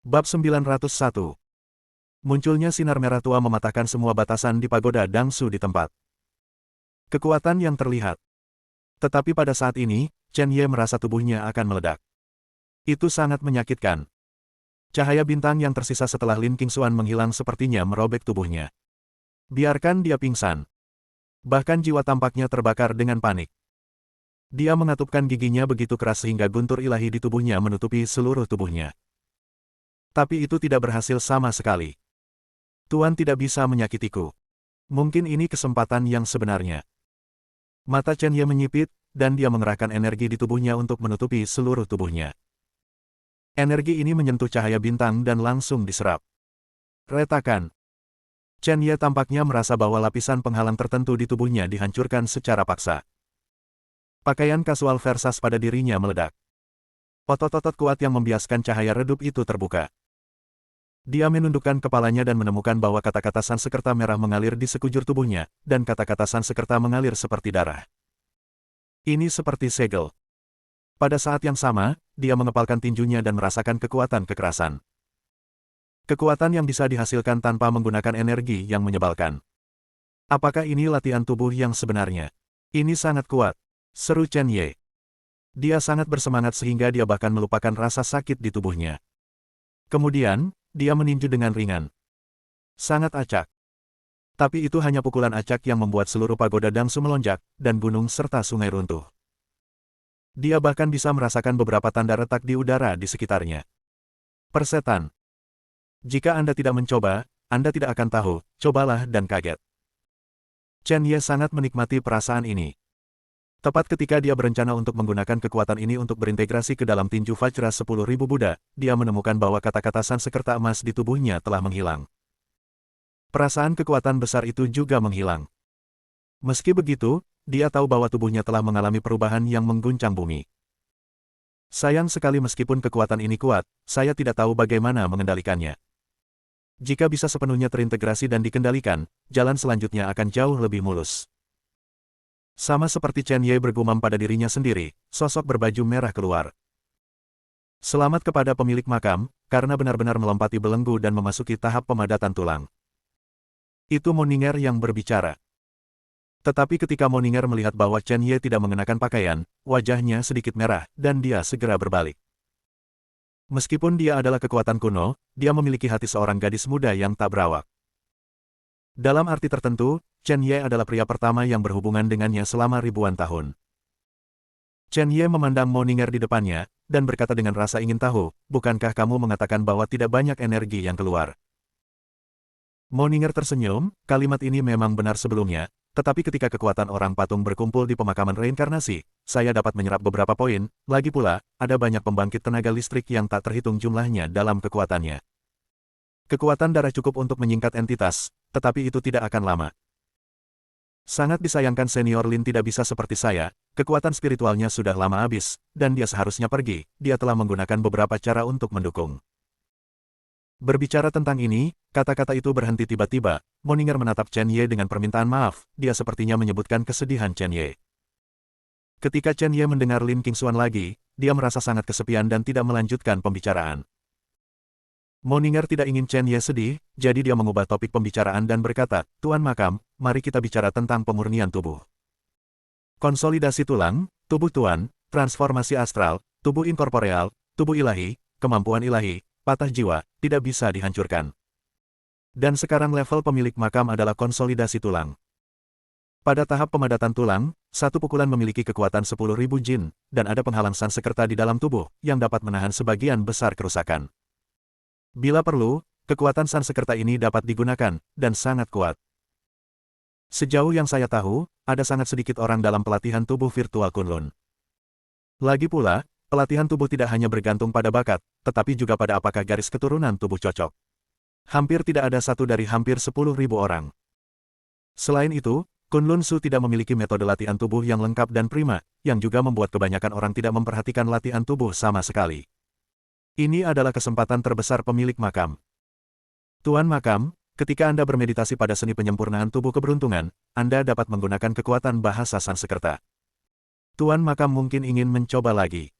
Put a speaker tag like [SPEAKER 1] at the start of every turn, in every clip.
[SPEAKER 1] Bab 901. Munculnya sinar merah tua mematahkan semua batasan di pagoda Dangsu di tempat. Kekuatan yang terlihat. Tetapi pada saat ini, Chen Ye merasa tubuhnya akan meledak. Itu sangat menyakitkan. Cahaya bintang yang tersisa setelah Lin Qingxuan menghilang sepertinya merobek tubuhnya. Biarkan dia pingsan. Bahkan jiwa tampaknya terbakar dengan panik. Dia mengatupkan giginya begitu keras sehingga guntur ilahi di tubuhnya menutupi seluruh tubuhnya. Tapi itu tidak berhasil sama sekali. Tuan tidak bisa menyakitiku. Mungkin ini kesempatan yang sebenarnya. Mata Chen Ye menyipit, dan dia mengerahkan energi di tubuhnya untuk menutupi seluruh tubuhnya. Energi ini menyentuh cahaya bintang dan langsung diserap. Retakan. Chen Ye tampaknya merasa bahwa lapisan penghalang tertentu di tubuhnya dihancurkan secara paksa. Pakaian kasual Versas pada dirinya meledak. Otot-otot kuat yang membiaskan cahaya redup itu terbuka. Dia menundukkan kepalanya dan menemukan bahwa kata-kata Sansekerta merah mengalir di sekujur tubuhnya, dan kata-kata Sansekerta mengalir seperti darah. Ini seperti segel. Pada saat yang sama, dia mengepalkan tinjunya dan merasakan kekuatan kekerasan. Kekuatan yang bisa dihasilkan tanpa menggunakan energi yang menyebalkan. Apakah ini latihan tubuh yang sebenarnya? Ini sangat kuat, seru Chen Ye. Dia sangat bersemangat sehingga dia bahkan melupakan rasa sakit di tubuhnya. Kemudian, dia meninju dengan ringan. Sangat acak. Tapi itu hanya pukulan acak yang membuat seluruh pagoda Dangsu melonjak, dan gunung serta sungai runtuh. Dia bahkan bisa merasakan beberapa tanda retak di udara di sekitarnya. Persetan. Jika Anda tidak mencoba, Anda tidak akan tahu, cobalah dan kaget. Chen Ye sangat menikmati perasaan ini. Tepat ketika dia berencana untuk menggunakan kekuatan ini untuk berintegrasi ke dalam tinju Vajra 10.000 Buddha, dia menemukan bahwa kata-kata Sansekerta emas di tubuhnya telah menghilang. Perasaan kekuatan besar itu juga menghilang. Meski begitu, dia tahu bahwa tubuhnya telah mengalami perubahan yang mengguncang bumi. Sayang sekali meskipun kekuatan ini kuat, saya tidak tahu bagaimana mengendalikannya. Jika bisa sepenuhnya terintegrasi dan dikendalikan, jalan selanjutnya akan jauh lebih mulus. Sama seperti Chen Ye bergumam pada dirinya sendiri, sosok berbaju merah keluar. Selamat kepada pemilik makam, karena benar-benar melompati belenggu dan memasuki tahap pemadatan tulang. Itu Moninger yang berbicara. Tetapi ketika Moninger melihat bahwa Chen Ye tidak mengenakan pakaian, wajahnya sedikit merah, dan dia segera berbalik. Meskipun dia adalah kekuatan kuno, dia memiliki hati seorang gadis muda yang tak berawak. Dalam arti tertentu, Chen Ye adalah pria pertama yang berhubungan dengannya selama ribuan tahun. Chen Ye memandang Moninger di depannya, dan berkata dengan rasa ingin tahu, bukankah kamu mengatakan bahwa tidak banyak energi yang keluar? Moninger tersenyum, kalimat ini memang benar sebelumnya, tetapi ketika kekuatan orang patung berkumpul di pemakaman reinkarnasi, saya dapat menyerap beberapa poin, lagi pula, ada banyak pembangkit tenaga listrik yang tak terhitung jumlahnya dalam kekuatannya. Kekuatan darah cukup untuk menyingkat entitas, tetapi itu tidak akan lama. Sangat disayangkan senior Lin tidak bisa seperti saya, kekuatan spiritualnya sudah lama habis, dan dia seharusnya pergi, dia telah menggunakan beberapa cara untuk mendukung. Berbicara tentang ini, kata-kata itu berhenti tiba-tiba, Moninger menatap Chen Ye dengan permintaan maaf, dia sepertinya menyebutkan kesedihan Chen Ye. Ketika Chen Ye mendengar Lin Qingxuan lagi, dia merasa sangat kesepian dan tidak melanjutkan pembicaraan. Moninger tidak ingin Chen Ye sedih, jadi dia mengubah topik pembicaraan dan berkata, Tuan Makam, mari kita bicara tentang pemurnian tubuh. Konsolidasi tulang, tubuh Tuan, transformasi astral, tubuh inkorporeal, tubuh ilahi, kemampuan ilahi, patah jiwa, tidak bisa dihancurkan. Dan sekarang level pemilik makam adalah konsolidasi tulang. Pada tahap pemadatan tulang, satu pukulan memiliki kekuatan 10.000 jin, dan ada penghalang Sansekerta di dalam tubuh, yang dapat menahan sebagian besar kerusakan. Bila perlu, kekuatan Sansekerta ini dapat digunakan, dan sangat kuat. Sejauh yang saya tahu, ada sangat sedikit orang dalam pelatihan tubuh virtual Kunlun. Lagi pula, pelatihan tubuh tidak hanya bergantung pada bakat, tetapi juga pada apakah garis keturunan tubuh cocok. Hampir tidak ada satu dari hampir 10.000 orang. Selain itu, Kunlun Su tidak memiliki metode latihan tubuh yang lengkap dan prima, yang juga membuat kebanyakan orang tidak memperhatikan latihan tubuh sama sekali. Ini adalah kesempatan terbesar pemilik makam. Tuan Makam, ketika Anda bermeditasi pada seni penyempurnaan tubuh keberuntungan, Anda dapat menggunakan kekuatan bahasa Sansekerta. Tuan Makam mungkin ingin mencoba lagi.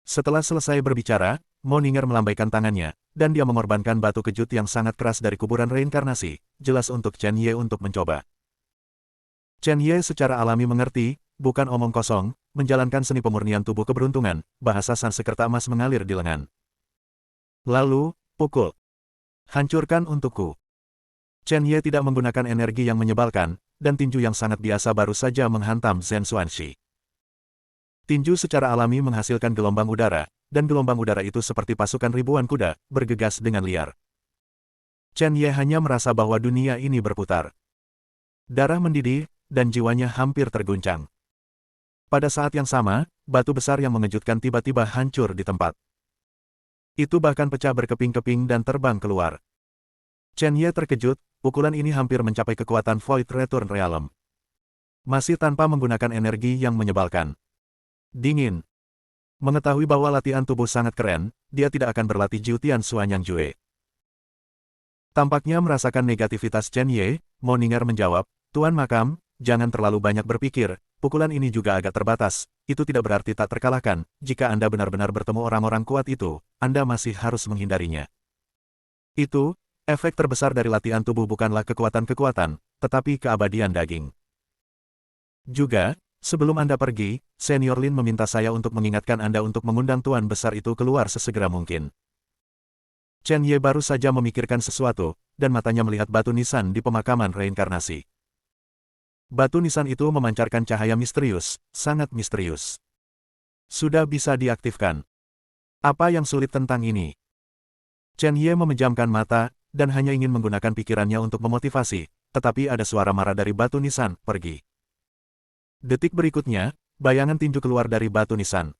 [SPEAKER 1] Setelah selesai berbicara, Moninger melambaikan tangannya, dan dia mengorbankan batu kejut yang sangat keras dari kuburan reinkarnasi, jelas untuk Chen Ye untuk mencoba. Chen Ye secara alami mengerti, bukan omong kosong, menjalankan seni pemurnian tubuh keberuntungan, bahasa Sanskerta emas mengalir di lengan. Lalu, pukul. Hancurkan untukku. Chen Ye tidak menggunakan energi yang menyebalkan, dan tinju yang sangat biasa baru saja menghantam Zhen Xuanxi. Tinju secara alami menghasilkan gelombang udara, dan gelombang udara itu seperti pasukan ribuan kuda, bergegas dengan liar. Chen Ye hanya merasa bahwa dunia ini berputar. Darah mendidih, dan jiwanya hampir terguncang. Pada saat yang sama, batu besar yang mengejutkan tiba-tiba hancur di tempat. Itu bahkan pecah berkeping-keping dan terbang keluar. Chen Ye terkejut, pukulan ini hampir mencapai kekuatan Void Return Realm. Masih tanpa menggunakan energi yang menyebalkan. Dingin. Mengetahui bahwa latihan tubuh sangat keren, dia tidak akan berlatih Jiutian Suanyang Jue. Tampaknya merasakan negativitas Chen Ye, Moninger menjawab, Tuan Makam, jangan terlalu banyak berpikir, pukulan ini juga agak terbatas, itu tidak berarti tak terkalahkan, jika Anda benar-benar bertemu orang-orang kuat itu, Anda masih harus menghindarinya. Itu, efek terbesar dari latihan tubuh bukanlah kekuatan-kekuatan, tetapi keabadian daging. Juga, sebelum Anda pergi, Senior Lin meminta saya untuk mengingatkan Anda untuk mengundang Tuan Besar itu keluar sesegera mungkin. Chen Ye baru saja memikirkan sesuatu, dan matanya melihat batu nisan di pemakaman reinkarnasi. Batu nisan itu memancarkan cahaya misterius, sangat misterius. Sudah bisa diaktifkan. Apa yang sulit tentang ini? Chen Ye memejamkan mata, dan hanya ingin menggunakan pikirannya untuk memotivasi, tetapi ada suara marah dari batu nisan, pergi. Detik berikutnya, bayangan tinju keluar dari batu nisan.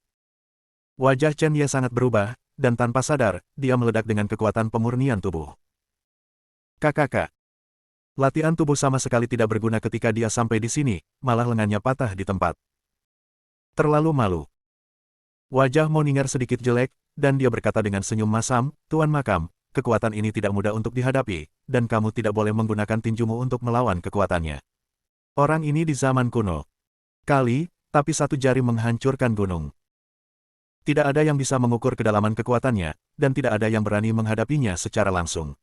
[SPEAKER 1] Wajah Chen Ye sangat berubah, dan tanpa sadar, dia meledak dengan kekuatan pemurnian tubuh. Kakak. Latihan tubuh sama sekali tidak berguna ketika dia sampai di sini, malah lengannya patah di tempat. Terlalu malu. Wajah Moninger sedikit jelek, dan dia berkata dengan senyum masam, Tuan Makam, kekuatan ini tidak mudah untuk dihadapi, dan kamu tidak boleh menggunakan tinjumu untuk melawan kekuatannya. Orang ini di zaman kuno. Tapi satu jari menghancurkan gunung. Tidak ada yang bisa mengukur kedalaman kekuatannya, dan tidak ada yang berani menghadapinya secara langsung.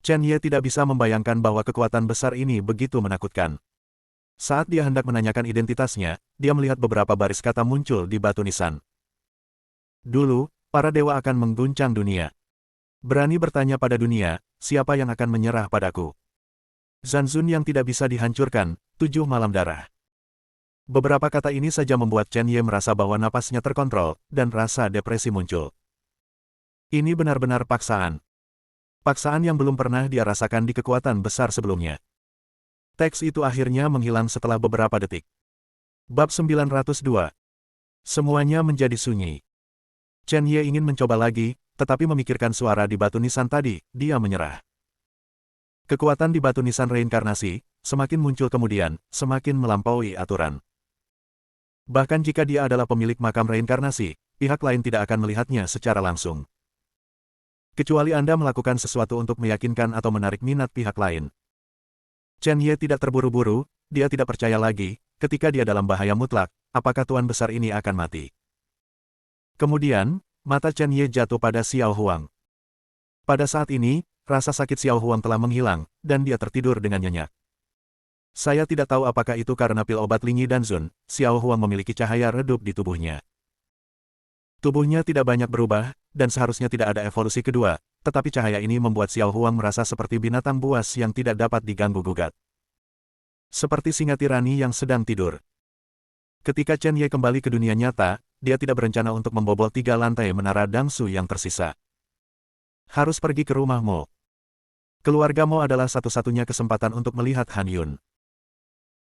[SPEAKER 1] Chen Ye tidak bisa membayangkan bahwa kekuatan besar ini begitu menakutkan. Saat dia hendak menanyakan identitasnya, dia melihat beberapa baris kata muncul di batu nisan. Dulu, para dewa akan mengguncang dunia. Berani bertanya pada dunia, siapa yang akan menyerah padaku? Zanzun yang tidak bisa dihancurkan, 7 malam darah. Beberapa kata ini saja membuat Chen Ye merasa bahwa napasnya terkontrol, dan rasa depresi muncul. Ini benar-benar paksaan. Paksaan yang belum pernah dia rasakan di kekuatan besar sebelumnya. Teks itu akhirnya menghilang setelah beberapa detik. Bab 902. Semuanya menjadi sunyi. Chen Ye ingin mencoba lagi, tetapi memikirkan suara di batu nisan tadi, dia menyerah. Kekuatan di batu nisan reinkarnasi, semakin muncul kemudian, semakin melampaui aturan. Bahkan jika dia adalah pemilik makam reinkarnasi, pihak lain tidak akan melihatnya secara langsung. Kecuali Anda melakukan sesuatu untuk meyakinkan atau menarik minat pihak lain. Chen Ye tidak terburu-buru, dia tidak percaya lagi, ketika dia dalam bahaya mutlak, apakah Tuan Besar ini akan mati. Kemudian, mata Chen Ye jatuh pada Xiao Huang. Pada saat ini, rasa sakit Xiao Huang telah menghilang, dan dia tertidur dengan nyenyak. Saya tidak tahu apakah itu karena pil obat Linyi dan Zun, Xiao Huang memiliki cahaya redup di tubuhnya. Tubuhnya tidak banyak berubah, dan seharusnya tidak ada evolusi kedua, tetapi cahaya ini membuat Xiao Huang merasa seperti binatang buas yang tidak dapat diganggu-gugat. Seperti singa tirani yang sedang tidur. Ketika Chen Ye kembali ke dunia nyata, dia tidak berencana untuk membobol 3 lantai menara Dangsu yang tersisa. Harus pergi ke rumah Mo. Keluarga Mo adalah satu-satunya kesempatan untuk melihat Han Yun.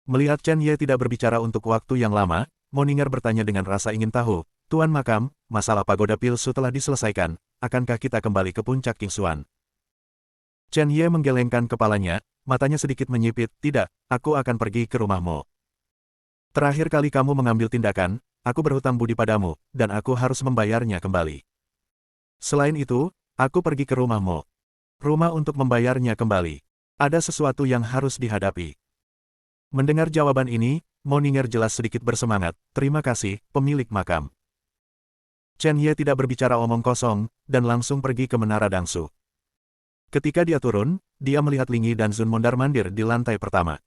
[SPEAKER 1] Melihat Chen Ye tidak berbicara untuk waktu yang lama, Moninger bertanya dengan rasa ingin tahu, Tuan Makam, masalah pagoda Pilsu telah diselesaikan, akankah kita kembali ke puncak Kingsuan? Chen Ye menggelengkan kepalanya, matanya sedikit menyipit, tidak, aku akan pergi ke rumah Mo. Terakhir kali kamu mengambil tindakan, aku berhutang budi padamu, dan aku harus membayarnya kembali. Selain itu, aku pergi ke rumah Mo. Rumah untuk membayarnya kembali. Ada sesuatu yang harus dihadapi. Mendengar jawaban ini, Moninger jelas sedikit bersemangat, terima kasih, pemilik makam. Chen Ye tidak berbicara omong kosong, dan langsung pergi ke Menara Dangsu. Ketika dia turun, dia melihat Ling Yi dan Zun mondar-mandir di lantai pertama.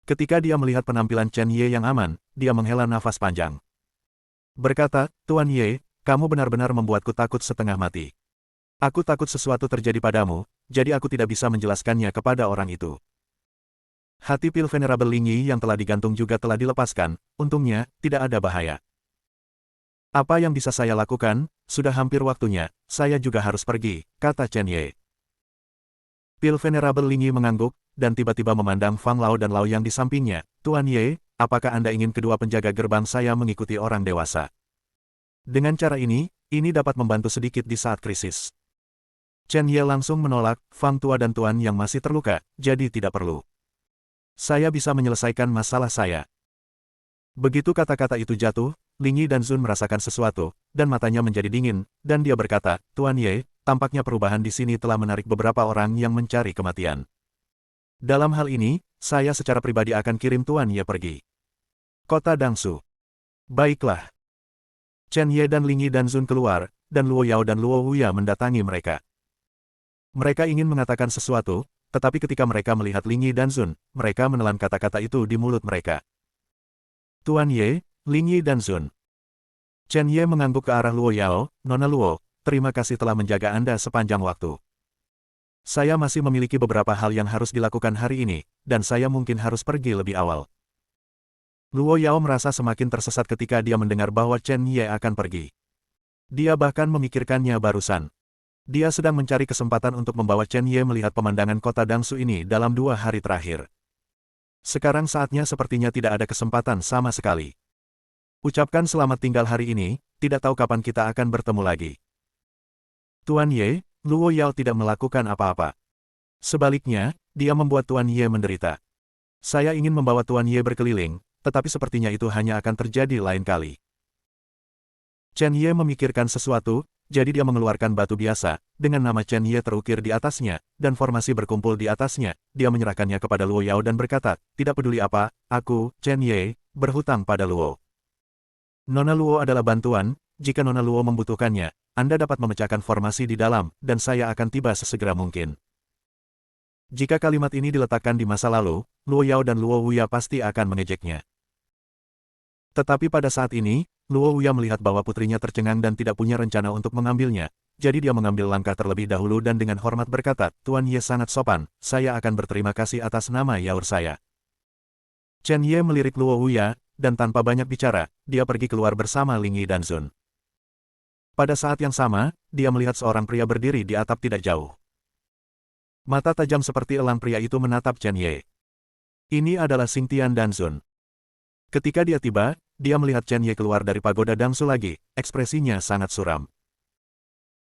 [SPEAKER 1] Ketika dia melihat penampilan Chen Ye yang aman, dia menghela nafas panjang. Berkata, Tuan Ye, kamu benar-benar membuatku takut setengah mati. Aku takut sesuatu terjadi padamu, jadi aku tidak bisa menjelaskannya kepada orang itu. Hati pil Venerable Ling Yi yang telah digantung juga telah dilepaskan, untungnya, tidak ada bahaya. Apa yang bisa saya lakukan, sudah hampir waktunya, saya juga harus pergi, kata Chen Ye. Pil Venerable Ling Yi mengangguk, dan tiba-tiba memandang Fang Lao dan Lao yang di sampingnya. Tuan Ye, apakah Anda ingin kedua penjaga gerbang saya mengikuti orang dewasa? Dengan cara ini dapat membantu sedikit di saat krisis. Chen Ye langsung menolak, Fang Tua dan Tuan yang masih terluka, jadi tidak perlu. Saya bisa menyelesaikan masalah saya. Begitu kata-kata itu jatuh, Ling Yi dan Zun merasakan sesuatu, dan matanya menjadi dingin, dan dia berkata, Tuan Ye, tampaknya perubahan di sini telah menarik beberapa orang yang mencari kematian. Dalam hal ini, saya secara pribadi akan kirim Tuan Ye pergi. Kota Dangsu. Baiklah. Chen Ye dan Ling Yi dan Zun keluar, dan Luo Yao dan Luo Huya mendatangi mereka. Mereka ingin mengatakan sesuatu, tetapi ketika mereka melihat Ling Yi dan Zun, mereka menelan kata-kata itu di mulut mereka. Tuan Ye, Ling Yi dan Zun. Chen Ye mengangguk ke arah Luo Yao, Nona Luo, terima kasih telah menjaga Anda sepanjang waktu. Saya masih memiliki beberapa hal yang harus dilakukan hari ini, dan saya mungkin harus pergi lebih awal. Luo Yao merasa semakin tersesat ketika dia mendengar bahwa Chen Ye akan pergi. Dia bahkan memikirkannya barusan. Dia sedang mencari kesempatan untuk membawa Chen Ye melihat pemandangan kota Dangsu ini dalam 2 hari terakhir. Sekarang saatnya sepertinya tidak ada kesempatan sama sekali. Ucapkan selamat tinggal hari ini, tidak tahu kapan kita akan bertemu lagi. Tuan Ye, Luo Yao tidak melakukan apa-apa. Sebaliknya, dia membuat Tuan Ye menderita. Saya ingin membawa Tuan Ye berkeliling, tetapi sepertinya itu hanya akan terjadi lain kali. Chen Ye memikirkan sesuatu, jadi dia mengeluarkan batu biasa, dengan nama Chen Ye terukir di atasnya, dan formasi berkumpul di atasnya. Dia menyerahkannya kepada Luo Yao dan berkata, tidak peduli apa, aku, Chen Ye, berhutang pada Luo. Nona Luo adalah bantuan, jika Nona Luo membutuhkannya, Anda dapat memecahkan formasi di dalam, dan saya akan tiba sesegera mungkin. Jika kalimat ini diletakkan di masa lalu, Luo Yao dan Luo Huya pasti akan mengejeknya. Tetapi pada saat ini, Luo Huya melihat bahwa putrinya tercengang dan tidak punya rencana untuk mengambilnya, jadi dia mengambil langkah terlebih dahulu dan dengan hormat berkata, Tuan Ye sangat sopan, saya akan berterima kasih atas nama yaur saya. Chen Ye melirik Luo Huya, dan tanpa banyak bicara, dia pergi keluar bersama Ling Yi dan Zun. Pada saat yang sama, dia melihat seorang pria berdiri di atap tidak jauh. Mata tajam seperti elang pria itu menatap Chen Ye. Ini adalah Xingtian dan Zun. Ketika dia tiba, dia melihat Chen Ye keluar dari pagoda Dangsu lagi, ekspresinya sangat suram.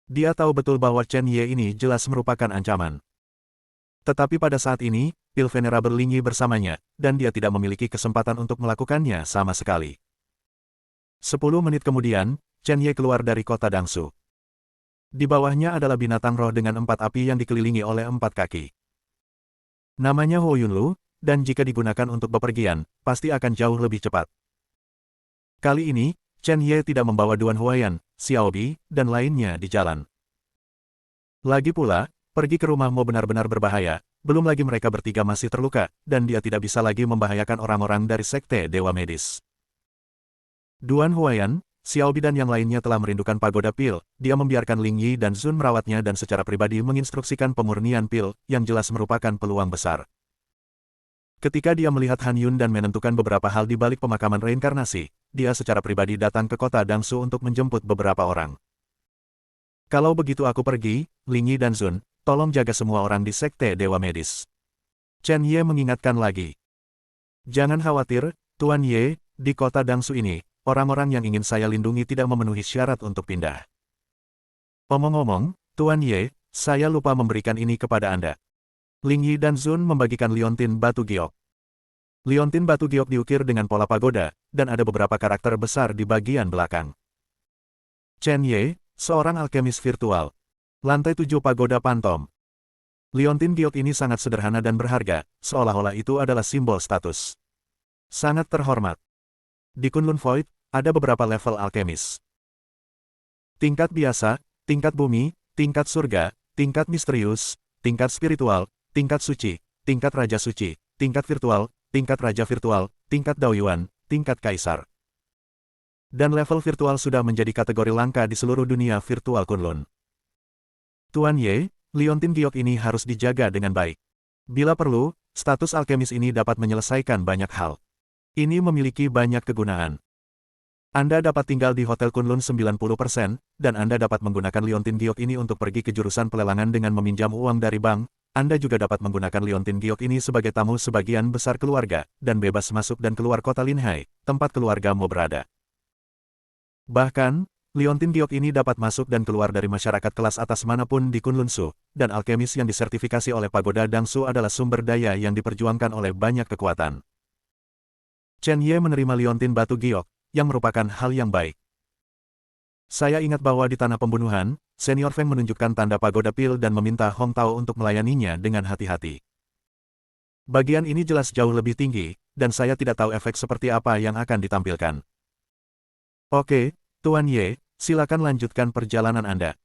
[SPEAKER 1] Dia tahu betul bahwa Chen Ye ini jelas merupakan ancaman. Tetapi pada saat ini, Pil Venerable Ling Yi bersamanya, dan dia tidak memiliki kesempatan untuk melakukannya sama sekali. 10 menit kemudian, Chen Ye keluar dari kota Dangsu. Di bawahnya adalah binatang roh dengan 4 api yang dikelilingi oleh 4 kaki. Namanya Ho Yunlu, dan jika digunakan untuk bepergian, pasti akan jauh lebih cepat. Kali ini, Chen Ye tidak membawa Duan Huayan, Xiao Bi, dan lainnya di jalan. Lagi pula, pergi ke rumah Mo benar-benar berbahaya, belum lagi mereka bertiga masih terluka, dan dia tidak bisa lagi membahayakan orang-orang dari Sekte Dewa Medis. Duan Huayan, Xiao Bi dan yang lainnya telah merindukan pagoda pil, dia membiarkan Ling Yi dan Zun merawatnya dan secara pribadi menginstruksikan pemurnian pil, yang jelas merupakan peluang besar. Ketika dia melihat Han Yun dan menentukan beberapa hal di balik pemakaman reinkarnasi, dia secara pribadi datang ke kota Dangsu untuk menjemput beberapa orang. Kalau begitu aku pergi, Ling Yi dan Zun, tolong jaga semua orang di Sekte Dewa Medis. Chen Ye mengingatkan lagi. Jangan khawatir, Tuan Ye, di kota Dangsu ini, orang-orang yang ingin saya lindungi tidak memenuhi syarat untuk pindah. Omong-omong, Tuan Ye, saya lupa memberikan ini kepada Anda. Ling Yi dan Zun membagikan liontin batu giok. Liontin batu giok diukir dengan pola pagoda, dan ada beberapa karakter besar di bagian belakang. Chen Ye, seorang alkemis virtual. Lantai 7 pagoda Pantom. Liontin giok ini sangat sederhana dan berharga, seolah-olah itu adalah simbol status. Sangat terhormat. Di Kunlun Void, ada beberapa level alkemis. tingkat biasa, tingkat bumi, tingkat surga, tingkat misterius, tingkat spiritual, tingkat suci, tingkat raja suci, tingkat virtual, tingkat raja virtual, tingkat Daoyuan, tingkat kaisar. Dan level virtual sudah menjadi kategori langka di seluruh dunia virtual Kunlun. Tuan Ye, liontin giok ini harus dijaga dengan baik. Bila perlu, status alkemis ini dapat menyelesaikan banyak hal. Ini memiliki banyak kegunaan. Anda dapat tinggal di Hotel Kunlun 90%, dan Anda dapat menggunakan liontin giok ini untuk pergi ke jurusan pelelangan dengan meminjam uang dari bank. Anda juga dapat menggunakan liontin giok ini sebagai tamu sebagian besar keluarga, dan bebas masuk dan keluar kota Linhai, tempat keluargamu berada. Bahkan, liontin giok ini dapat masuk dan keluar dari masyarakat kelas atas manapun di Kunlun-su, dan alkemis yang disertifikasi oleh Pagoda Dangsu adalah sumber daya yang diperjuangkan oleh banyak kekuatan. Chen Ye menerima liontin batu giok, yang merupakan hal yang baik. Saya ingat bahwa di tanah pembunuhan, Senior Feng menunjukkan tanda pagoda pil dan meminta Hong Tao untuk melayaninya dengan hati-hati. Bagian ini jelas jauh lebih tinggi, dan saya tidak tahu efek seperti apa yang akan ditampilkan. Oke, Tuan Ye, silakan lanjutkan perjalanan Anda.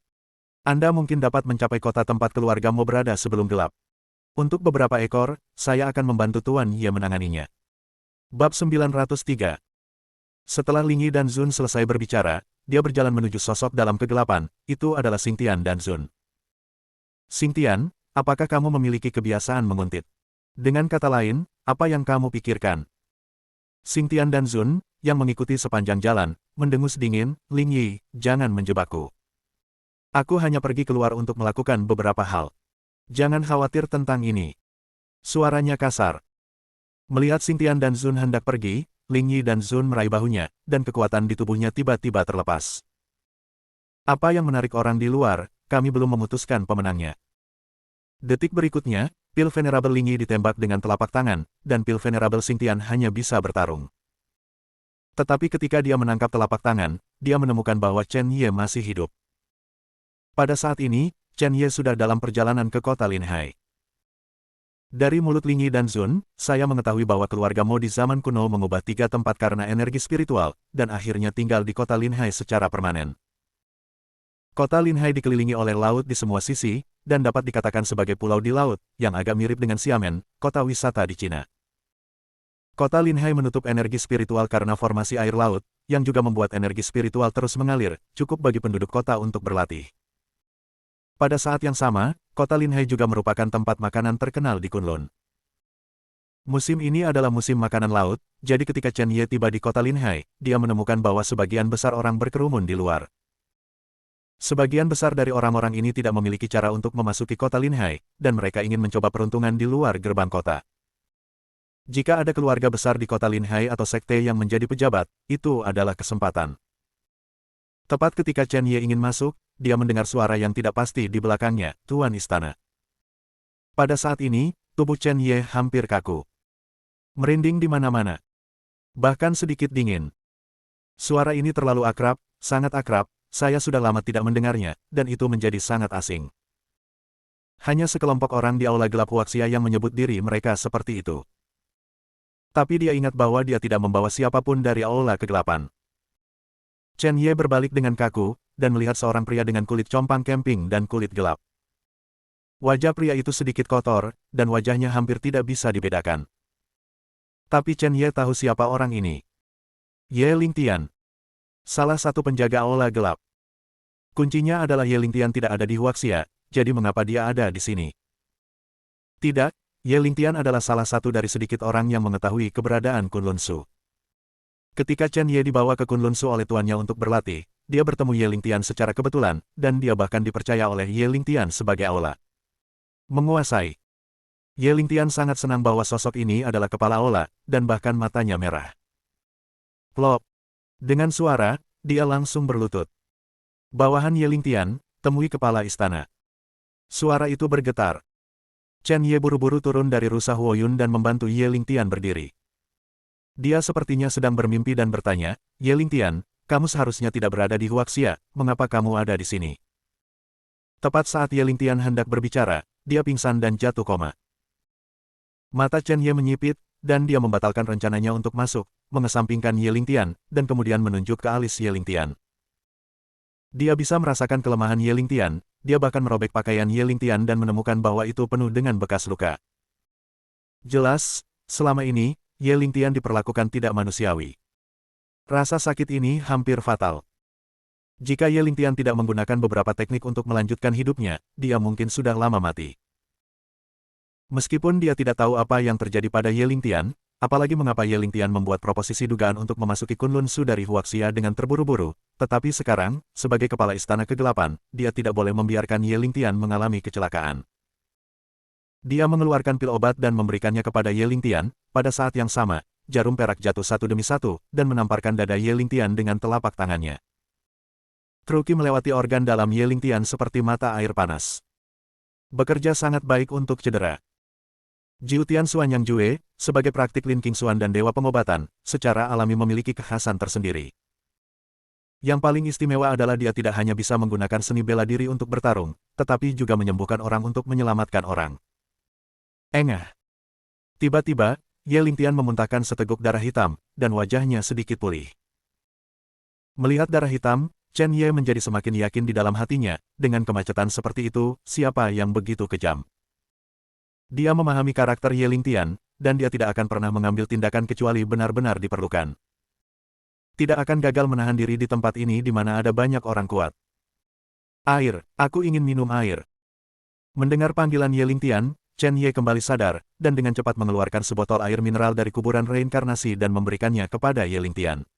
[SPEAKER 1] Anda mungkin dapat mencapai kota tempat keluargamu berada sebelum gelap. Untuk beberapa ekor, saya akan membantu Tuan Ye menanganinya. Bab 903. Setelah Ling Yi dan Zun selesai berbicara, dia berjalan menuju sosok dalam kegelapan, itu adalah Xingtian dan Zun. Xingtian, apakah kamu memiliki kebiasaan menguntit? Dengan kata lain, apa yang kamu pikirkan? Xingtian dan Zun, yang mengikuti sepanjang jalan, mendengus dingin, Ling Yi, jangan menjebakku. Aku hanya pergi keluar untuk melakukan beberapa hal. Jangan khawatir tentang ini. Suaranya kasar. Melihat Xingtian dan Zun hendak pergi, Ling Yi dan Zun meraih bahunya, dan kekuatan di tubuhnya tiba-tiba terlepas. Apa yang menarik orang di luar, kami belum memutuskan pemenangnya. Detik berikutnya, pil Venerable Ling Yi ditembak dengan telapak tangan, dan pil Venerable Xingtian hanya bisa bertarung. Tetapi ketika dia menangkap telapak tangan, dia menemukan bahwa Chen Ye masih hidup. Pada saat ini, Chen Ye sudah dalam perjalanan ke kota Linhai. Dari mulut Ling Yi dan Zun, saya mengetahui bahwa keluarga Mo di zaman kuno mengubah 3 tempat karena energi spiritual, dan akhirnya tinggal di kota Linhai secara permanen. Kota Linhai dikelilingi oleh laut di semua sisi, dan dapat dikatakan sebagai pulau di laut, yang agak mirip dengan Xiamen, kota wisata di Cina. Kota Linhai menutup energi spiritual karena formasi air laut, yang juga membuat energi spiritual terus mengalir, cukup bagi penduduk kota untuk berlatih. Pada saat yang sama, kota Linhai juga merupakan tempat makanan terkenal di Kunlun. Musim ini adalah musim makanan laut, jadi ketika Chen Ye tiba di kota Linhai, dia menemukan bahwa sebagian besar orang berkerumun di luar. Sebagian besar dari orang-orang ini tidak memiliki cara untuk memasuki kota Linhai, dan mereka ingin mencoba peruntungan di luar gerbang kota. Jika ada keluarga besar di kota Linhai atau sekte yang menjadi pejabat, itu adalah kesempatan. Tepat ketika Chen Ye ingin masuk, dia mendengar suara yang tidak pasti di belakangnya, Tuan Istana. Pada saat ini, tubuh Chen Ye hampir kaku. Merinding di mana-mana. Bahkan sedikit dingin. Suara ini terlalu akrab, sangat akrab, saya sudah lama tidak mendengarnya, dan itu menjadi sangat asing. Hanya sekelompok orang di aula gelap Huaxia yang menyebut diri mereka seperti itu. Tapi dia ingat bahwa dia tidak membawa siapapun dari aula kegelapan. Chen Ye berbalik dengan kaku, dan melihat seorang pria dengan kulit compang camping dan kulit gelap. Wajah pria itu sedikit kotor, dan wajahnya hampir tidak bisa dibedakan. Tapi Chen Ye tahu siapa orang ini. Ye Lingtian. Salah satu penjaga aula gelap. Kuncinya adalah Ye Lingtian tidak ada di Huaxia, jadi mengapa dia ada di sini? Tidak, Ye Lingtian adalah salah satu dari sedikit orang yang mengetahui keberadaan Kunlun-su. Ketika Chen Ye dibawa ke Kunlun-su oleh tuannya untuk berlatih, dia bertemu Ye Lingtian secara kebetulan, dan dia bahkan dipercaya oleh Ye Lingtian sebagai aula. Menguasai. Ye Lingtian sangat senang bahwa sosok ini adalah kepala aula, dan bahkan matanya merah. Plop. Dengan suara, dia langsung berlutut. Bawahan Ye Lingtian, temui kepala istana. Suara itu bergetar. Chen Ye buru-buru turun dari rusa Huoyun dan membantu Ye Lingtian berdiri. Dia sepertinya sedang bermimpi dan bertanya, Ye Lingtian, kamu seharusnya tidak berada di Huaxia, mengapa kamu ada di sini? Tepat saat Ye Lingtian hendak berbicara, dia pingsan dan jatuh koma. Mata Chen Ye menyipit, dan dia membatalkan rencananya untuk masuk, mengesampingkan Ye Lingtian, dan kemudian menunjuk ke alis Ye Lingtian. Dia bisa merasakan kelemahan Ye Lingtian, dia bahkan merobek pakaian Ye Lingtian dan menemukan bahwa itu penuh dengan bekas luka. Jelas, selama ini, Ye Lingtian diperlakukan tidak manusiawi. Rasa sakit ini hampir fatal. Jika Ye Lingtian tidak menggunakan beberapa teknik untuk melanjutkan hidupnya, dia mungkin sudah lama mati. Meskipun dia tidak tahu apa yang terjadi pada Ye Lingtian, apalagi mengapa Ye Lingtian membuat proposisi dugaan untuk memasuki Kunlun Su dari Huaxia dengan terburu-buru, tetapi sekarang, sebagai kepala Istana Kegelapan, dia tidak boleh membiarkan Ye Lingtian mengalami kecelakaan. Dia mengeluarkan pil obat dan memberikannya kepada Ye Lingtian. Pada saat yang sama, jarum perak jatuh satu demi satu, dan menamparkan dada Ye Lingtian dengan telapak tangannya. Truki melewati organ dalam Ye Lingtian seperti mata air panas. Bekerja sangat baik untuk cedera. Jiutian Xuan Yang Jue, sebagai praktik Lin King Xuan dan Dewa Pengobatan, secara alami memiliki kekhasan tersendiri. Yang paling istimewa adalah dia tidak hanya bisa menggunakan seni bela diri untuk bertarung, tetapi juga menyembuhkan orang untuk menyelamatkan orang. Engah. Tiba-tiba, Ye Lingtian memuntahkan seteguk darah hitam, dan wajahnya sedikit pulih. Melihat darah hitam, Chen Ye menjadi semakin yakin di dalam hatinya, dengan kemacetan seperti itu, siapa yang begitu kejam. Dia memahami karakter Ye Lingtian, dan dia tidak akan pernah mengambil tindakan kecuali benar-benar diperlukan. Tidak akan gagal menahan diri di tempat ini di mana ada banyak orang kuat. Air, aku ingin minum air. Mendengar panggilan Ye Lingtian, Chen Ye kembali sadar, dan dengan cepat mengeluarkan sebotol air mineral dari kuburan reinkarnasi dan memberikannya kepada Ye Lingtian.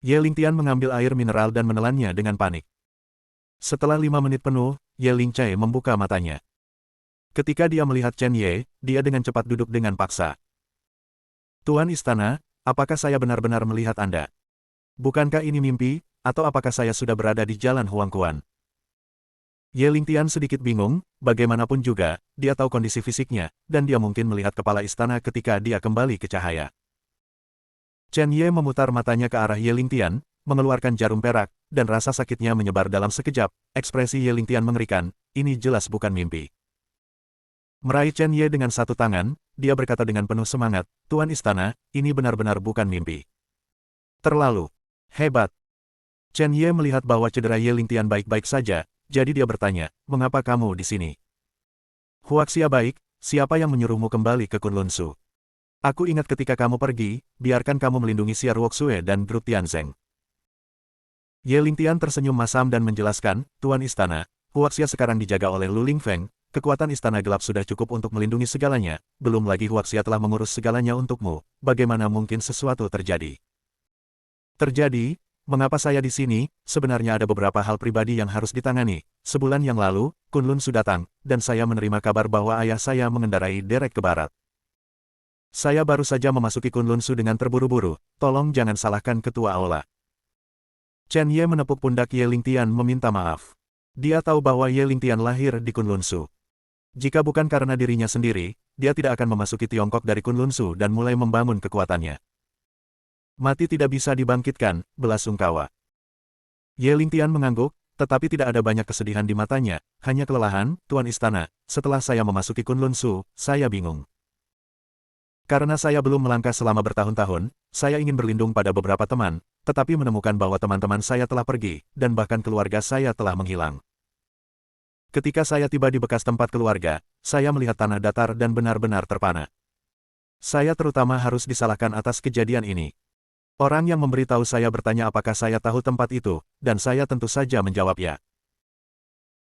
[SPEAKER 1] Ye Lingtian mengambil air mineral dan menelannya dengan panik. Setelah 5 menit penuh, Ye Lingcai membuka matanya. Ketika dia melihat Chen Ye, dia dengan cepat duduk dengan paksa. Tuan Istana, apakah saya benar-benar melihat Anda? Bukankah ini mimpi, atau apakah saya sudah berada di jalan Huangquan? Ye Lingtian sedikit bingung, bagaimanapun juga, dia tahu kondisi fisiknya, dan dia mungkin melihat kepala istana ketika dia kembali ke cahaya. Chen Ye memutar matanya ke arah Ye Lingtian, mengeluarkan jarum perak, dan rasa sakitnya menyebar dalam sekejap. Ekspresi Ye Lingtian mengerikan, ini jelas bukan mimpi. Meraih Chen Ye dengan satu tangan, dia berkata dengan penuh semangat, Tuan Istana, ini benar-benar bukan mimpi. Terlalu hebat. Chen Ye melihat bahwa cedera Ye Lingtian baik-baik saja, jadi dia bertanya, mengapa kamu di sini? Huaxia baik, siapa yang menyuruhmu kembali ke Kunlun Su? Aku ingat ketika kamu pergi, biarkan kamu melindungi Xia Ruoxue dan Gru Tianzeng. Ye Lingtian tersenyum masam dan menjelaskan, Tuan Istana, Huaxia sekarang dijaga oleh Lu Lingfeng. Kekuatan istana gelap sudah cukup untuk melindungi segalanya, belum lagi Huaxia telah mengurus segalanya untukmu, bagaimana mungkin sesuatu terjadi? Terjadi? Mengapa saya di sini? Sebenarnya ada beberapa hal pribadi yang harus ditangani. Sebulan yang lalu, Kunlun Su datang, dan saya menerima kabar bahwa ayah saya mengendarai derek ke barat. Saya baru saja memasuki Kunlun Su dengan terburu-buru, tolong jangan salahkan ketua aula. Chen Ye menepuk pundak Ye Lingtian meminta maaf. Dia tahu bahwa Ye Lingtian lahir di Kunlun Su. Jika bukan karena dirinya sendiri, dia tidak akan memasuki Tiongkok dari Kunlun Su dan mulai membangun kekuatannya. Mati tidak bisa dibangkitkan, belasungkawa. Ye Lingtian mengangguk, tetapi tidak ada banyak kesedihan di matanya, hanya kelelahan, Tuan Istana, setelah saya memasuki Kunlun Su, saya bingung. Karena saya belum melangkah selama bertahun-tahun, saya ingin berlindung pada beberapa teman, tetapi menemukan bahwa teman-teman saya telah pergi, dan bahkan keluarga saya telah menghilang. Ketika saya tiba di bekas tempat keluarga, saya melihat tanah datar dan benar-benar terpana. Saya terutama harus disalahkan atas kejadian ini. Orang yang memberitahu saya bertanya apakah saya tahu tempat itu, dan saya tentu saja menjawab ya.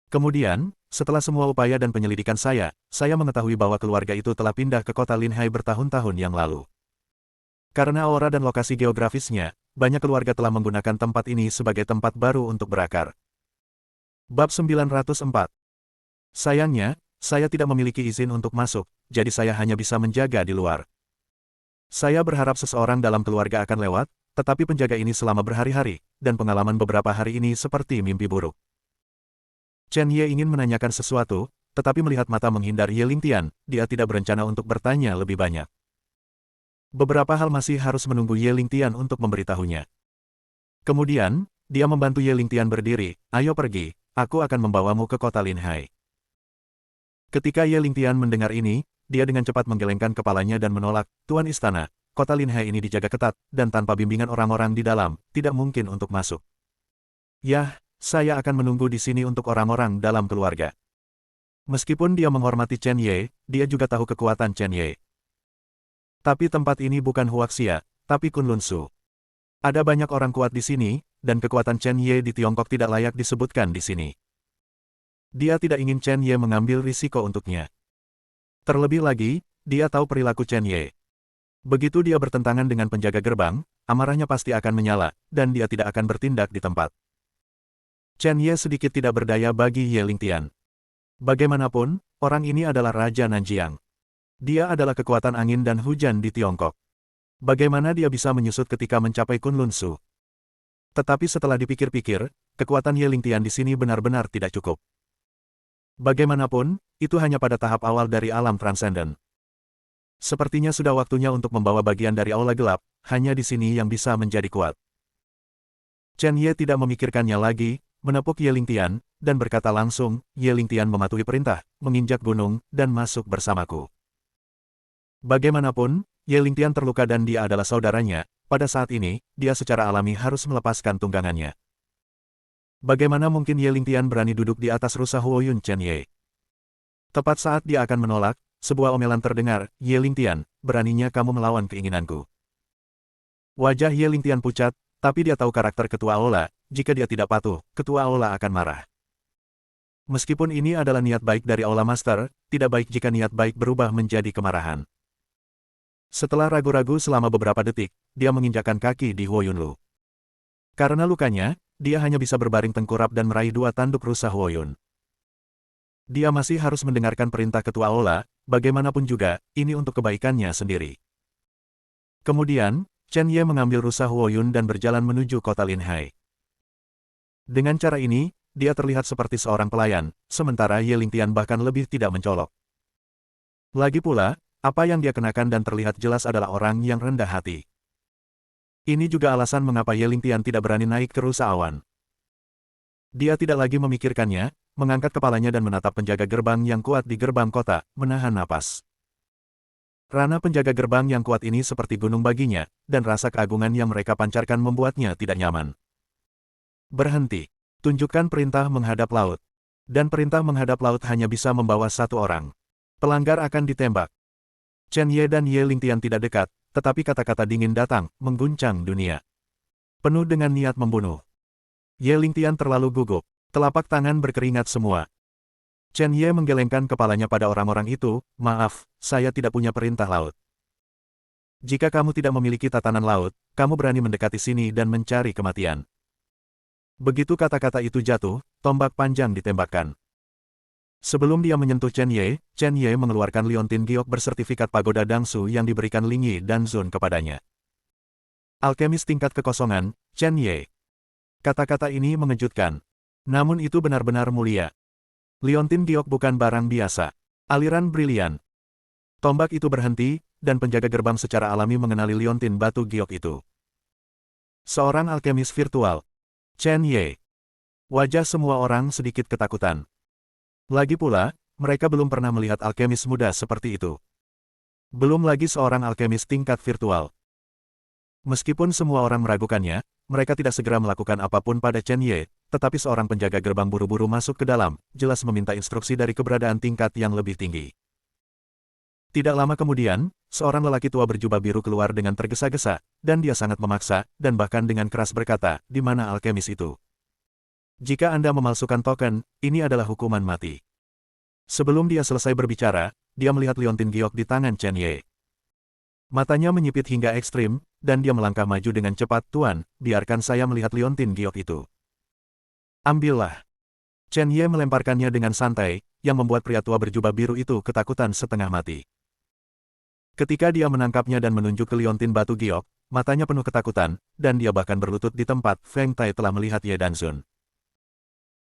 [SPEAKER 1] Kemudian, setelah semua upaya dan penyelidikan saya mengetahui bahwa keluarga itu telah pindah ke kota Linhai bertahun-tahun yang lalu. Karena aura dan lokasi geografisnya, banyak keluarga telah menggunakan tempat ini sebagai tempat baru untuk berakar. Bab 904. Sayangnya, saya tidak memiliki izin untuk masuk, jadi saya hanya bisa menjaga di luar. Saya berharap seseorang dalam keluarga akan lewat, tetapi penjaga ini selama berhari-hari, dan pengalaman beberapa hari ini seperti mimpi buruk. Chen Ye ingin menanyakan sesuatu, tetapi melihat mata menghindar Ye Lingtian, dia tidak berencana untuk bertanya lebih banyak. Beberapa hal masih harus menunggu Ye Lingtian untuk memberitahunya. Kemudian, dia membantu Ye Lingtian berdiri, ayo pergi, aku akan membawamu ke kota Linhai. Ketika Ye Lingtian mendengar ini, dia dengan cepat menggelengkan kepalanya dan menolak, Tuan Istana, kota Linhai ini dijaga ketat, dan tanpa bimbingan orang-orang di dalam, tidak mungkin untuk masuk. Yah, saya akan menunggu di sini untuk orang-orang dalam keluarga. Meskipun dia menghormati Chen Ye, dia juga tahu kekuatan Chen Ye. Tapi tempat ini bukan Huaxia, tapi Kunlun Su. Ada banyak orang kuat di sini, dan kekuatan Chen Ye di Tiongkok tidak layak disebutkan di sini. Dia tidak ingin Chen Ye mengambil risiko untuknya. Terlebih lagi, dia tahu perilaku Chen Ye. Begitu dia bertentangan dengan penjaga gerbang, amarahnya pasti akan menyala, dan dia tidak akan bertindak di tempat. Chen Ye sedikit tidak berdaya bagi Ye Lingtian. Bagaimanapun, orang ini adalah Raja Nanjiang. Dia adalah kekuatan angin dan hujan di Tiongkok. Bagaimana dia bisa menyusut ketika mencapai Kunlun Su? Tetapi setelah dipikir-pikir, kekuatan Ye Lingtian di sini benar-benar tidak cukup. Bagaimanapun, itu hanya pada tahap awal dari alam transenden. Sepertinya sudah waktunya untuk membawa bagian dari aula gelap, hanya di sini yang bisa menjadi kuat. Chen Ye tidak memikirkannya lagi, menepuk Ye Lingtian, dan berkata langsung, Ye Lingtian mematuhi perintah, menginjak gunung, dan masuk bersamaku. Bagaimanapun, Ye Lingtian terluka dan dia adalah saudaranya, pada saat ini, dia secara alami harus melepaskan tunggangannya. Bagaimana mungkin Ye Lingtian berani duduk di atas rusa Huoyun Chen Ye? Tepat saat dia akan menolak, sebuah omelan terdengar, Ye Lingtian, beraninya kamu melawan keinginanku. Wajah Ye Lingtian pucat, tapi dia tahu karakter ketua aula, jika dia tidak patuh, ketua aula akan marah. Meskipun ini adalah niat baik dari aula master, tidak baik jika niat baik berubah menjadi kemarahan. Setelah ragu-ragu selama beberapa detik, dia menginjakkan kaki di Huoyun Lu. Karena lukanya, dia hanya bisa berbaring tengkurap dan meraih 2 tanduk rusa Huoyun. Dia masih harus mendengarkan perintah ketua aula, bagaimanapun juga, ini untuk kebaikannya sendiri. Kemudian, Chen Ye mengambil rusa Huoyun dan berjalan menuju kota Linhai. Dengan cara ini, dia terlihat seperti seorang pelayan, sementara Ye Lingtian bahkan lebih tidak mencolok. Lagi pula, apa yang dia kenakan dan terlihat jelas adalah orang yang rendah hati. Ini juga alasan mengapa Ye Lingtian tidak berani naik ke rusa awan. Dia tidak lagi memikirkannya, mengangkat kepalanya dan menatap penjaga gerbang yang kuat di gerbang kota, menahan napas. Rana penjaga gerbang yang kuat ini seperti gunung baginya, dan rasa keagungan yang mereka pancarkan membuatnya tidak nyaman. Berhenti. Tunjukkan perintah menghadap laut. Dan perintah menghadap laut hanya bisa membawa 1 orang. Pelanggar akan ditembak. Chen Ye dan Ye Lingtian tidak dekat, tetapi kata-kata dingin datang, mengguncang dunia. Penuh dengan niat membunuh. Ye Lingtian terlalu gugup. Telapak tangan berkeringat semua. Chen Ye menggelengkan kepalanya pada orang-orang itu, maaf, saya tidak punya perintah laut. Jika kamu tidak memiliki tatanan laut, kamu berani mendekati sini dan mencari kematian. Begitu kata-kata itu jatuh, tombak panjang ditembakkan. Sebelum dia menyentuh Chen Ye mengeluarkan liontin giok bersertifikat pagoda Dangsu yang diberikan Ling Yi dan Zun kepadanya. Alkemis tingkat kekosongan, Chen Ye. Kata-kata ini mengejutkan. Namun itu benar-benar mulia. Liontin giok bukan barang biasa. Aliran brilian. Tombak itu berhenti, dan penjaga gerbang secara alami mengenali liontin batu giok itu. Seorang alkemis virtual. Chen Ye. Wajah semua orang sedikit ketakutan. Lagi pula, mereka belum pernah melihat alkemis muda seperti itu. Belum lagi seorang alkemis tingkat virtual. Meskipun semua orang meragukannya, mereka tidak segera melakukan apapun pada Chen Ye, tetapi seorang penjaga gerbang buru-buru masuk ke dalam, jelas meminta instruksi dari keberadaan tingkat yang lebih tinggi. Tidak lama kemudian, seorang lelaki tua berjubah biru keluar dengan tergesa-gesa, dan dia sangat memaksa, dan bahkan dengan keras berkata, di mana alkemis itu? Jika Anda memalsukan token, ini adalah hukuman mati. Sebelum dia selesai berbicara, dia melihat liontin giok di tangan Chen Ye. Matanya menyipit hingga ekstrim, dan dia melangkah maju dengan cepat, Tuan, biarkan saya melihat liontin giok itu. Ambillah. Chen Ye melemparkannya dengan santai, yang membuat pria tua berjubah biru itu ketakutan setengah mati. Ketika dia menangkapnya dan menunjuk ke liontin batu giok, matanya penuh ketakutan, dan dia bahkan berlutut di tempat. Feng Tai telah melihat Ye dan Zun.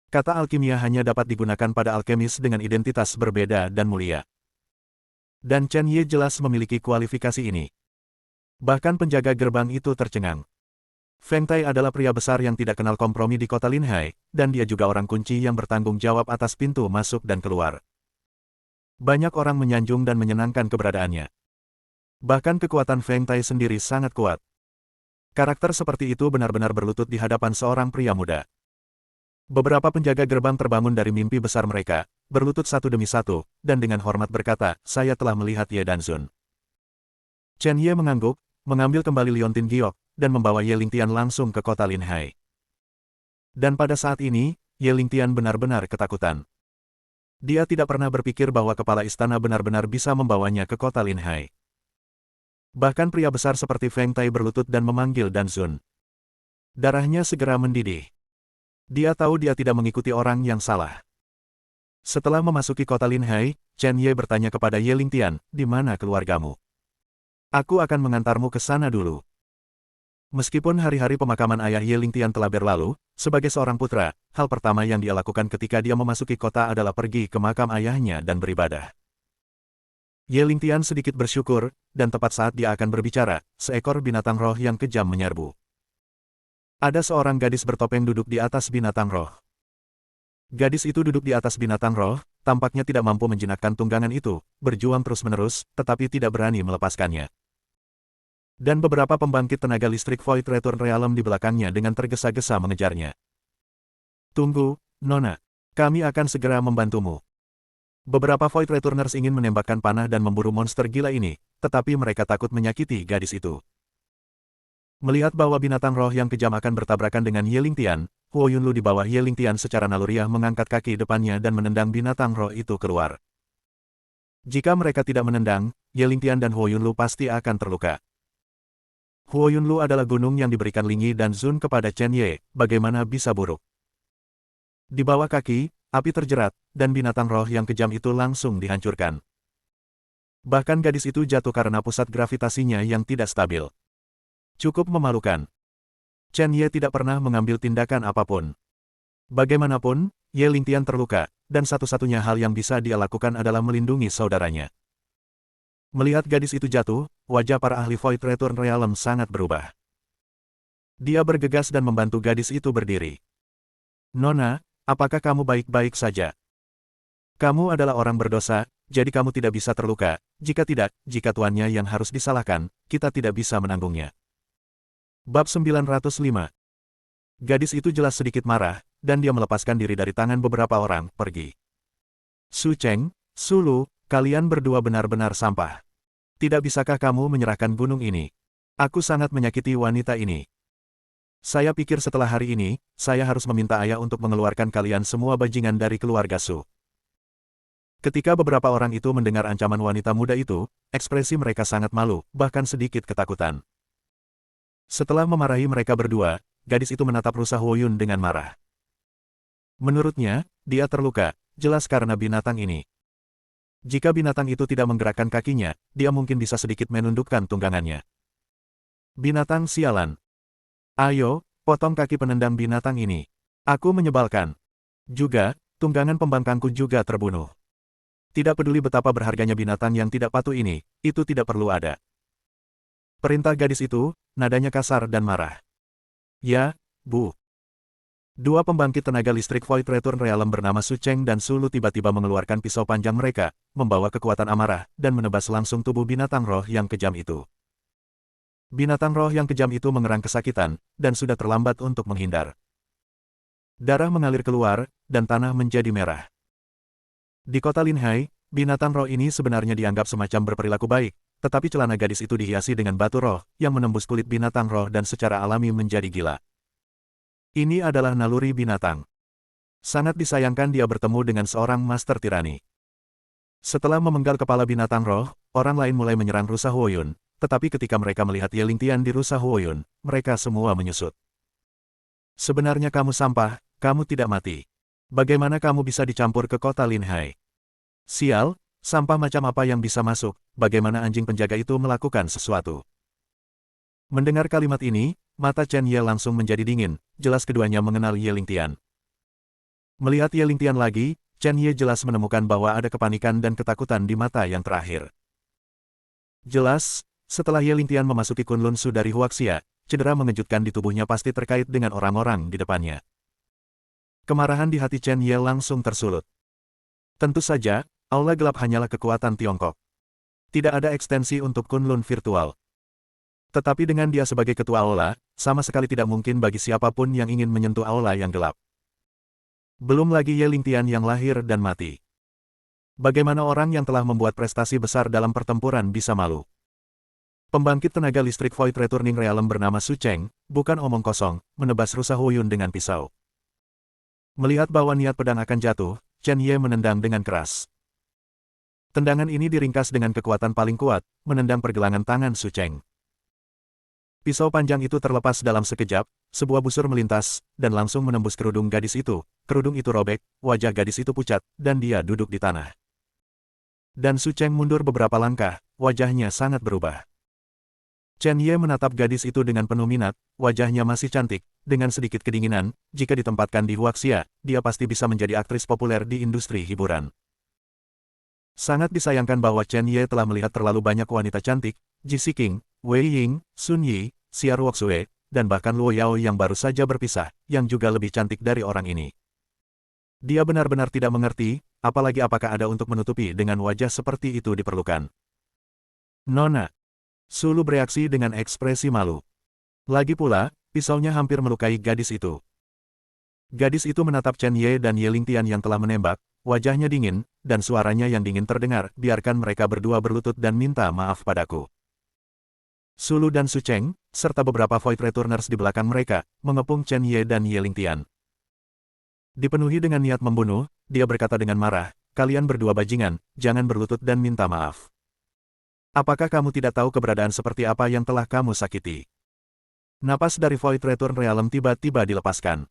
[SPEAKER 1] Kata alkimia hanya dapat digunakan pada alkemis dengan identitas berbeda dan mulia. Dan Chen Ye jelas memiliki kualifikasi ini. Bahkan penjaga gerbang itu tercengang. Feng Tai adalah pria besar yang tidak kenal kompromi di kota Linhai, dan dia juga orang kunci yang bertanggung jawab atas pintu masuk dan keluar. Banyak orang menyanjung dan menyenangkan keberadaannya. Bahkan kekuatan Feng Tai sendiri sangat kuat. Karakter seperti itu benar-benar berlutut di hadapan seorang pria muda. Beberapa penjaga gerbang terbangun dari mimpi besar mereka, berlutut satu demi satu, dan dengan hormat berkata, saya telah melihat Ye dan Zun. Chen Ye mengangguk, mengambil kembali Liontin Giok, dan membawa Ye Lingtian langsung ke kota Linhai. Dan pada saat ini, Ye Lingtian benar-benar ketakutan. Dia tidak pernah berpikir bahwa kepala istana benar-benar bisa membawanya ke kota Linhai. Bahkan pria besar seperti Feng Tai berlutut dan memanggil Dan Zun. Darahnya segera mendidih. Dia tahu dia tidak mengikuti orang yang salah. Setelah memasuki kota Linhai, Chen Ye bertanya kepada Ye Lingtian, di mana keluargamu? Aku akan mengantarmu ke sana dulu. Meskipun hari-hari pemakaman ayah Ye Lingtian telah berlalu, sebagai seorang putra, hal pertama yang dia lakukan ketika dia memasuki kota adalah pergi ke makam ayahnya dan beribadah. Ye Lingtian sedikit bersyukur, dan tepat saat dia akan berbicara, seekor binatang roh yang kejam menyerbu. Ada seorang gadis bertopeng duduk di atas binatang roh. Gadis itu duduk di atas binatang roh, tampaknya tidak mampu menjinakkan tunggangan itu, berjuang terus-menerus, tetapi tidak berani melepaskannya. Dan beberapa pembangkit tenaga listrik Void Return Realm di belakangnya dengan tergesa-gesa mengejarnya. Tunggu, Nona. Kami akan segera membantumu. Beberapa Void Returners ingin menembakkan panah dan memburu monster gila ini, tetapi mereka takut menyakiti gadis itu. Melihat bahwa binatang roh yang kejam akan bertabrakan dengan Ye Lingtian, Huo Yunlu di bawah Ye Lingtian secara naluriah mengangkat kaki depannya dan menendang binatang roh itu keluar. Jika mereka tidak menendang, Ye Lingtian dan Huo Yunlu pasti akan terluka. Huo Yunlu adalah gunung yang diberikan Ling Yi dan Zun kepada Chen Ye, bagaimana bisa buruk? Di bawah kaki, api terjerat, dan binatang roh yang kejam itu langsung dihancurkan. Bahkan gadis itu jatuh karena pusat gravitasinya yang tidak stabil. Cukup memalukan. Chen Ye tidak pernah mengambil tindakan apapun. Bagaimanapun, Ye Lingtian terluka, dan satu-satunya hal yang bisa dia lakukan adalah melindungi saudaranya. Melihat gadis itu jatuh, wajah para ahli Void Return Realm sangat berubah. Dia bergegas dan membantu gadis itu berdiri. Nona, apakah kamu baik-baik saja? Kamu adalah orang berdosa, jadi kamu tidak bisa terluka. Jika tidak, jika tuannya yang harus disalahkan, kita tidak bisa menanggungnya. Bab 905. Gadis itu jelas sedikit marah, dan dia melepaskan diri dari tangan beberapa orang, pergi. Su Cheng, Su Lu, kalian berdua benar-benar sampah. Tidak bisakah kamu menyerahkan gunung ini? Aku sangat menyakiti wanita ini. Saya pikir setelah hari ini, saya harus meminta ayah untuk mengeluarkan kalian semua bajingan dari keluarga Su. Ketika beberapa orang itu mendengar ancaman wanita muda itu, ekspresi mereka sangat malu, bahkan sedikit ketakutan. Setelah memarahi mereka berdua, gadis itu menatap rusa Huo Yun dengan marah. Menurutnya, dia terluka, jelas karena binatang ini. Jika binatang itu tidak menggerakkan kakinya, dia mungkin bisa sedikit menundukkan tunggangannya. Binatang sialan. Ayo, potong kaki penendang binatang ini. Aku menyebalkan. Juga, tunggangan pembangkangku juga terbunuh. Tidak peduli betapa berharganya binatang yang tidak patuh ini, itu tidak perlu ada. Perintah gadis itu, nadanya kasar dan marah. Ya, Bu. Dua pembangkit tenaga listrik Void Return Realm bernama Su Cheng dan Su Lu tiba-tiba mengeluarkan pisau panjang mereka, membawa kekuatan amarah, dan menebas langsung tubuh binatang roh yang kejam itu. Binatang roh yang kejam itu mengerang kesakitan, dan sudah terlambat untuk menghindar. Darah mengalir keluar, dan tanah menjadi merah. Di kota Linhai, binatang roh ini sebenarnya dianggap semacam berperilaku baik, tetapi celana gadis itu dihiasi dengan batu roh, yang menembus kulit binatang roh dan secara alami menjadi gila. Ini adalah naluri binatang. Sangat disayangkan dia bertemu dengan seorang master tirani. Setelah memenggal kepala binatang roh, orang lain mulai menyerang rusa Huo Yun, tetapi ketika mereka melihat Ye Lingtian di rusa Huo Yun, mereka semua menyusut. Sebenarnya kamu sampah, kamu tidak mati. Bagaimana kamu bisa dicampur ke kota Linhai? Sial, sampah macam apa yang bisa masuk, bagaimana anjing penjaga itu melakukan sesuatu? Mendengar kalimat ini, mata Chen Ye langsung menjadi dingin, jelas keduanya mengenal Ye Lingtian. Melihat Ye Lingtian lagi, Chen Ye jelas menemukan bahwa ada kepanikan dan ketakutan di mata yang terakhir. Jelas, setelah Ye Lingtian memasuki Kunlun Su dari Huaxia, cedera mengejutkan di tubuhnya pasti terkait dengan orang-orang di depannya. Kemarahan di hati Chen Ye langsung tersulut. Tentu saja, aula gelap hanyalah kekuatan Tiongkok. Tidak ada ekstensi untuk Kunlun virtual. Tetapi dengan dia sebagai ketua aula, sama sekali tidak mungkin bagi siapapun yang ingin menyentuh aula yang gelap. Belum lagi Ye Lingtian yang lahir dan mati. Bagaimana orang yang telah membuat prestasi besar dalam pertempuran bisa malu? Pembangkit tenaga listrik Void Returning Realm bernama Su Cheng, bukan omong kosong, menebas rusa Huyun dengan pisau. Melihat bahwa niat pedang akan jatuh, Chen Ye menendang dengan keras. Tendangan ini diringkas dengan kekuatan paling kuat, menendang pergelangan tangan Su Cheng. Pisau panjang itu terlepas dalam sekejap, sebuah busur melintas, dan langsung menembus kerudung gadis itu. Kerudung itu robek, wajah gadis itu pucat, dan dia duduk di tanah. Dan Su Cheng mundur beberapa langkah, wajahnya sangat berubah. Chen Ye menatap gadis itu dengan penuh minat, wajahnya masih cantik, dengan sedikit kedinginan, jika ditempatkan di Huaxia, dia pasti bisa menjadi aktris populer di industri hiburan. Sangat disayangkan bahwa Chen Ye telah melihat terlalu banyak wanita cantik, Ji Siqing, Wei Ying, Sun Yi, Xia Ruoxue, dan bahkan Luo Yao yang baru saja berpisah, yang juga lebih cantik dari orang ini. Dia benar-benar tidak mengerti, apalagi apakah ada untuk menutupi dengan wajah seperti itu diperlukan. Nona. Sulu bereaksi dengan ekspresi malu. Lagi pula, pisaunya hampir melukai gadis itu. Gadis itu menatap Chen Ye dan Ye Lingtian yang telah menembak, wajahnya dingin, dan suaranya yang dingin terdengar, biarkan mereka berdua berlutut dan minta maaf padaku. Sulu dan Su Cheng, serta beberapa Void Returners di belakang mereka, mengepung Chen Ye dan Ye Lingtian. Dipenuhi dengan niat membunuh, dia berkata dengan marah, kalian berdua bajingan, jangan berlutut dan minta maaf. Apakah kamu tidak tahu keberadaan seperti apa yang telah kamu sakiti? Napas dari Void Return Realm tiba-tiba dilepaskan.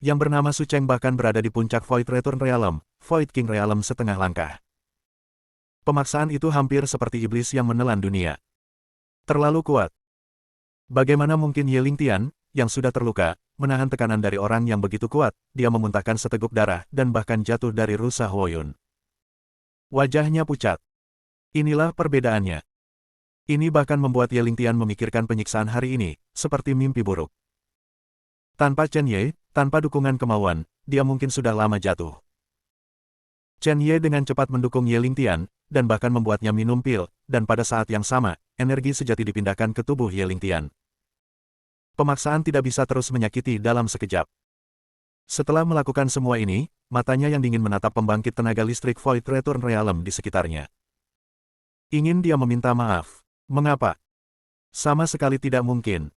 [SPEAKER 1] Yang bernama Su Cheng bahkan berada di puncak Void Return Realm, Void King Realm setengah langkah. Pemaksaan itu hampir seperti iblis yang menelan dunia. Terlalu kuat. Bagaimana mungkin Ye Lingtian, yang sudah terluka, menahan tekanan dari orang yang begitu kuat, dia memuntahkan seteguk darah dan bahkan jatuh dari rusa Huyun. Wajahnya pucat. Inilah perbedaannya. Ini bahkan membuat Ye Lingtian memikirkan penyiksaan hari ini, seperti mimpi buruk. Tanpa Chen Ye, tanpa dukungan kemauan, dia mungkin sudah lama jatuh. Chen Ye dengan cepat mendukung Ye Lingtian, dan bahkan membuatnya minum pil, dan pada saat yang sama, energi sejati dipindahkan ke tubuh Ye Lingtian. Pemaksaan tidak bisa terus menyakiti dalam sekejap. Setelah melakukan semua ini, matanya yang dingin menatap pembangkit tenaga listrik Void Return Realm di sekitarnya. Ingin dia meminta maaf. Mengapa? Sama sekali tidak mungkin.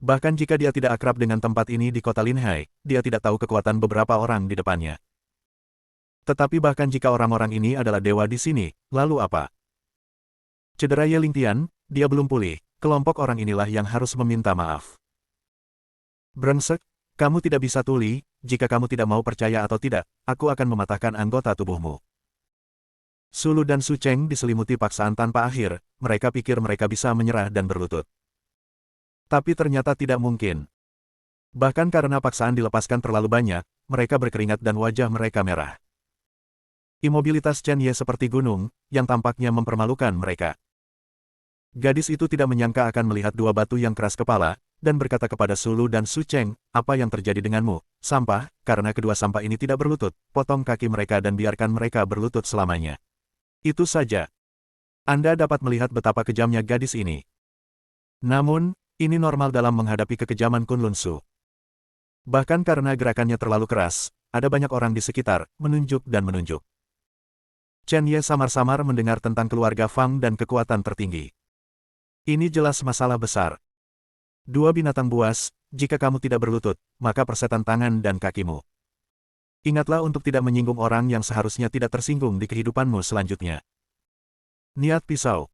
[SPEAKER 1] Bahkan jika dia tidak akrab dengan tempat ini di kota Linhai, dia tidak tahu kekuatan beberapa orang di depannya. Tetapi bahkan jika orang-orang ini adalah dewa di sini, lalu apa? Cedera Ye Lingtian, dia belum pulih, kelompok orang inilah yang harus meminta maaf. Brengsek, kamu tidak bisa tuli, jika kamu tidak mau percaya atau tidak, aku akan mematahkan anggota tubuhmu. Sulu dan Su Cheng diselimuti paksaan tanpa akhir, mereka pikir mereka bisa menyerah dan berlutut. Tapi ternyata tidak mungkin. Bahkan karena paksaan dilepaskan terlalu banyak, mereka berkeringat dan wajah mereka merah. Imobilitas Chen Ye seperti gunung, yang tampaknya mempermalukan mereka. Gadis itu tidak menyangka akan melihat dua batu yang keras kepala, dan berkata kepada Sulu dan Su Cheng, apa yang terjadi denganmu? Sampah, karena kedua sampah ini tidak berlutut, potong kaki mereka dan biarkan mereka berlutut selamanya. Itu saja. Anda dapat melihat betapa kejamnya gadis ini. Namun, ini normal dalam menghadapi kekejaman Kunlun Su. Bahkan karena gerakannya terlalu keras, ada banyak orang di sekitar, menunjuk dan menunjuk. Chen Ye samar-samar mendengar tentang keluarga Fang dan kekuatan tertinggi. Ini jelas masalah besar. Dua binatang buas, jika kamu tidak berlutut, maka persetan tangan dan kakimu. Ingatlah untuk tidak menyinggung orang yang seharusnya tidak tersinggung di kehidupanmu selanjutnya. Niat pisau.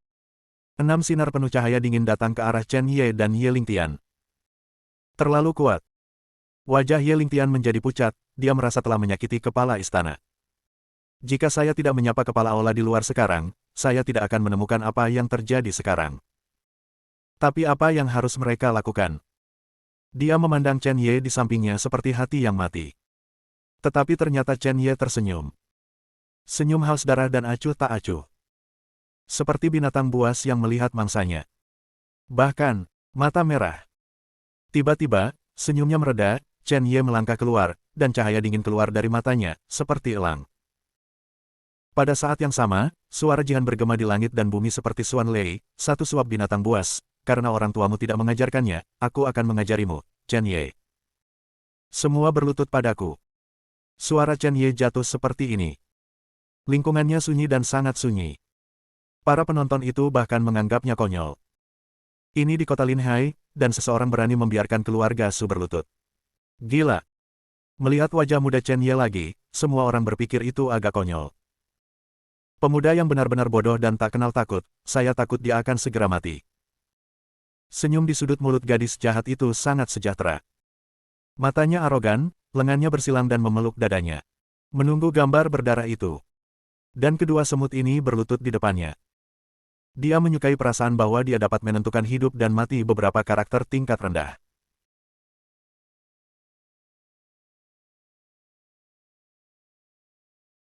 [SPEAKER 1] 6 sinar penuh cahaya dingin datang ke arah Chen Ye dan Ye Lingtian. Terlalu kuat. Wajah Ye Lingtian menjadi pucat, dia merasa telah menyakiti kepala istana. Jika saya tidak menyapa kepala aula di luar sekarang, saya tidak akan menemukan apa yang terjadi sekarang. Tapi apa yang harus mereka lakukan? Dia memandang Chen Ye di sampingnya seperti hati yang mati. Tetapi ternyata Chen Ye tersenyum. Senyum haus darah dan acuh tak acuh. Seperti binatang buas yang melihat mangsanya. Bahkan, mata merah. Tiba-tiba, senyumnya mereda, Chen Ye melangkah keluar, dan cahaya dingin keluar dari matanya, seperti elang. Pada saat yang sama, suara Jihan bergema di langit dan bumi seperti Suan Lei, satu suap binatang buas. Karena orang tuamu tidak mengajarkannya, aku akan mengajarimu, Chen Ye. Semua berlutut padaku. Suara Chen Ye jatuh seperti ini. Lingkungannya sunyi dan sangat sunyi. Para penonton itu bahkan menganggapnya konyol. Ini di kota Linhai, dan seseorang berani membiarkan keluarga Su berlutut. Gila. Melihat wajah muda Chen Ye lagi, semua orang berpikir itu agak konyol. Pemuda yang benar-benar bodoh dan tak kenal takut, saya takut dia akan segera mati. Senyum di sudut mulut gadis jahat itu sangat sejahtera. Matanya arogan, lengannya bersilang dan memeluk dadanya. Menunggu gambar berdarah itu. Dan kedua semut ini berlutut di depannya. Dia menyukai perasaan bahwa dia dapat menentukan hidup dan mati beberapa karakter tingkat rendah.